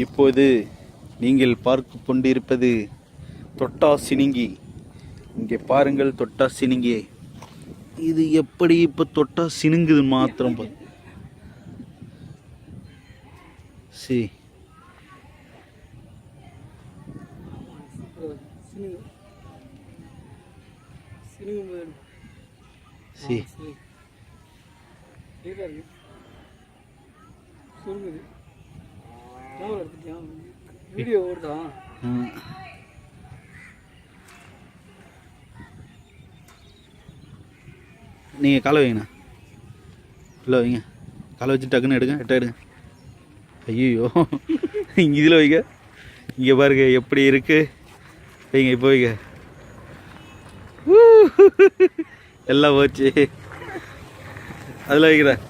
இப்போது நீங்கள் பார்த்து கொண்டிருப்பது தொட்டா சினிங்கி. இங்கே பாருங்கள், தொட்டா சினிங்கி. இது எப்படி இப்போ தொட்டா சினுங்குது மாத்திரம் சி சி வீடியோ ஓடுதா? நீங்கள் காலை வைங்கண்ணா, இல்லை வைங்க, காலை வச்சு டக்குன்னு எடுங்க, எடுங்க. ஐயோ, இங்கே இதில் வைங்க, இங்கே பாருங்க எப்படி இருக்கு. வைங்க, இப்போ வைங்க. எல்லாம் போச்சு. அதில் வைக்கிறேன்.